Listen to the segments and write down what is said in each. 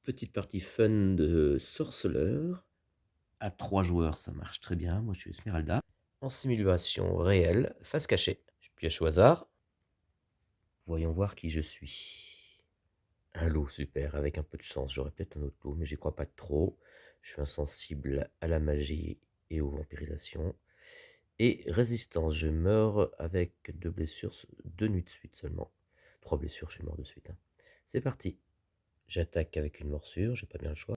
Petite partie fun de sorceleur. À 3 joueurs, ça marche très bien. Moi, je suis Esmeralda. En simulation réelle, face cachée. Je pioche au hasard. Voyons voir qui je suis. Un loup, super. Avec un peu de chance, j'aurais peut-être un autre loup, mais j'y crois pas trop. Je suis insensible à la magie et aux vampirisations. Et résistance, je meurs avec 2 blessures, 2 nuits de suite seulement. 3 blessures, je suis mort de suite, hein. C'est parti. J'attaque avec une morsure, j'ai pas bien le choix,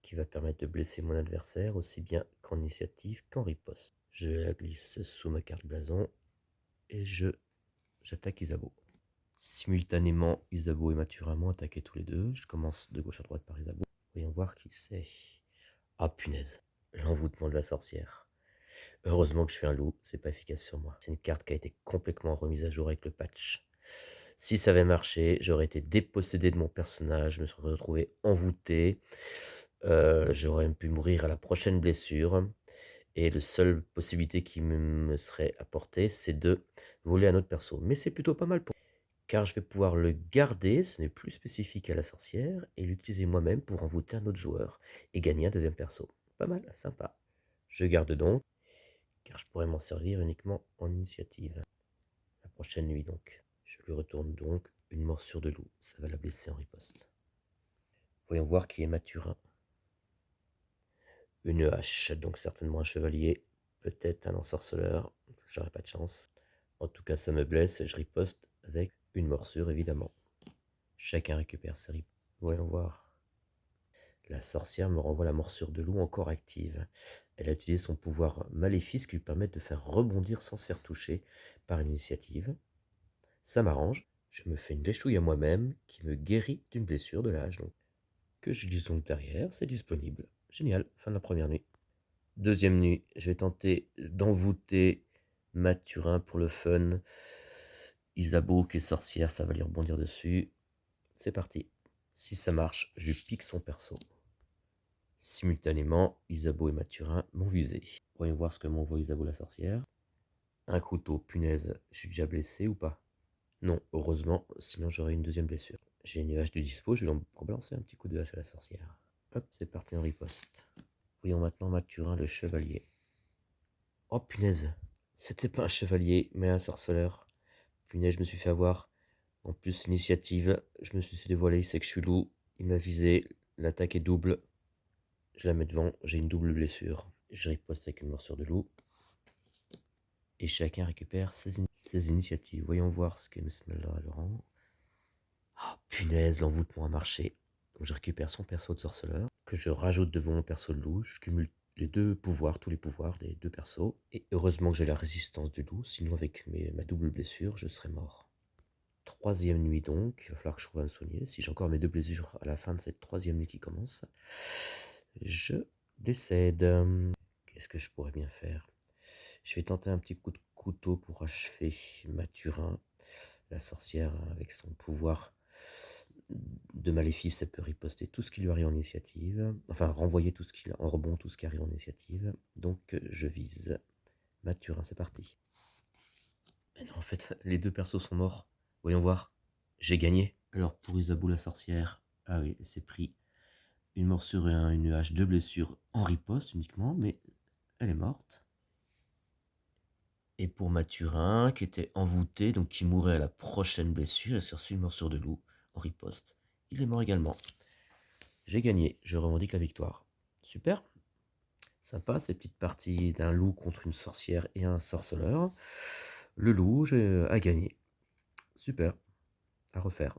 qui va permettre de blesser mon adversaire aussi bien qu'en initiative qu'en riposte. Je la glisse sous ma carte blason et j'attaque Isabeau. Simultanément, Isabeau et Mathurin m'ont attaqué tous les deux. Je commence de gauche à droite par Isabeau. Voyons voir qui c'est. Ah punaise, l'envoûtement de la sorcière. Heureusement que je suis un loup, c'est pas efficace sur moi. C'est une carte qui a été complètement remise à jour avec le patch. Si ça avait marché, j'aurais été dépossédé de mon personnage, je me serais retrouvé envoûté, j'aurais pu mourir à la prochaine blessure. Et la seule possibilité qui me serait apportée, c'est de voler un autre perso. Mais c'est plutôt pas mal pour car je vais pouvoir le garder, ce n'est plus spécifique à la sorcière, et l'utiliser moi-même pour envoûter un autre joueur et gagner un deuxième perso. Pas mal, sympa. Je garde donc, car je pourrais m'en servir uniquement en initiative. La prochaine nuit donc. Je lui retourne donc une morsure de loup, ça va la blesser en riposte. Voyons voir qui est Mathurin. Une hache, donc certainement un chevalier, peut-être un ensorceleur, j'aurais pas de chance. En tout cas, ça me blesse, je riposte avec une morsure évidemment. Chacun récupère ses ripostes. Voyons voir. La sorcière me renvoie la morsure de loup encore active. Elle a utilisé son pouvoir maléfice qui lui permet de faire rebondir sans se faire toucher par une initiative. Ça m'arrange. Je me fais une léchouille à moi-même qui me guérit d'une blessure de l'âge. Que je dise donc derrière, c'est disponible. Génial, fin de la première nuit. Deuxième nuit, je vais tenter d'envoûter Mathurin pour le fun. Isabeau qui est sorcière, ça va lui rebondir dessus. C'est parti. Si ça marche, je pique son perso. Simultanément, Isabeau et Mathurin m'ont visé. Voyons voir ce que m'envoie Isabeau la sorcière. Un couteau, punaise, je suis déjà blessé ou pas? Non, heureusement, sinon j'aurais une deuxième blessure. J'ai une hache de dispo, je vais donc rebalancer un petit coup de hache à la sorcière. Hop, c'est parti en riposte. Voyons maintenant Mathurin le chevalier. Oh punaise, c'était pas un chevalier, mais un sorceleur. Punaise, je me suis fait avoir. En plus, initiative, je me suis dévoilé, c'est que je suis loup. Il m'a visé, l'attaque est double. Je la mets devant, j'ai une double blessure. Je riposte avec une morsure de loup. Et chacun récupère ses initiatives. Voyons voir ce qu'est Esmeralda Laurent. Oh punaise, l'envoûtement a marché. Donc je récupère son perso de sorceleur, que je rajoute devant mon perso de loup. Je cumule les deux pouvoirs, tous les pouvoirs des deux persos. Et heureusement que j'ai la résistance du loup, sinon avec ma double blessure, je serais mort. Troisième nuit donc, il va falloir que je trouve à me soigner. Si j'ai encore mes deux blessures à la fin de cette troisième nuit qui commence, je décède. Qu'est-ce que je pourrais bien faire? Je vais tenter un petit coup de couteau pour achever Mathurin. La sorcière, avec son pouvoir de maléfice, elle peut riposter tout ce qui lui arrive en initiative. Enfin, renvoyer tout ce qui en rebond, tout ce qui arrive en initiative. Donc, je vise Mathurin, c'est parti. Mais non, en fait, les deux persos sont morts. Voyons voir. J'ai gagné. Alors, pour Isabeau la sorcière, ah oui, c'est pris une morsure et une hache de blessure en riposte uniquement, mais elle est morte. Et pour Mathurin, qui était envoûté, donc qui mourrait à la prochaine blessure, il s'est reçu une morsure de loup en riposte. Il est mort également. J'ai gagné, je revendique la victoire. Super, sympa ces petites parties d'un loup contre une sorcière et un sorceleur. Le loup a gagné. Super, à refaire.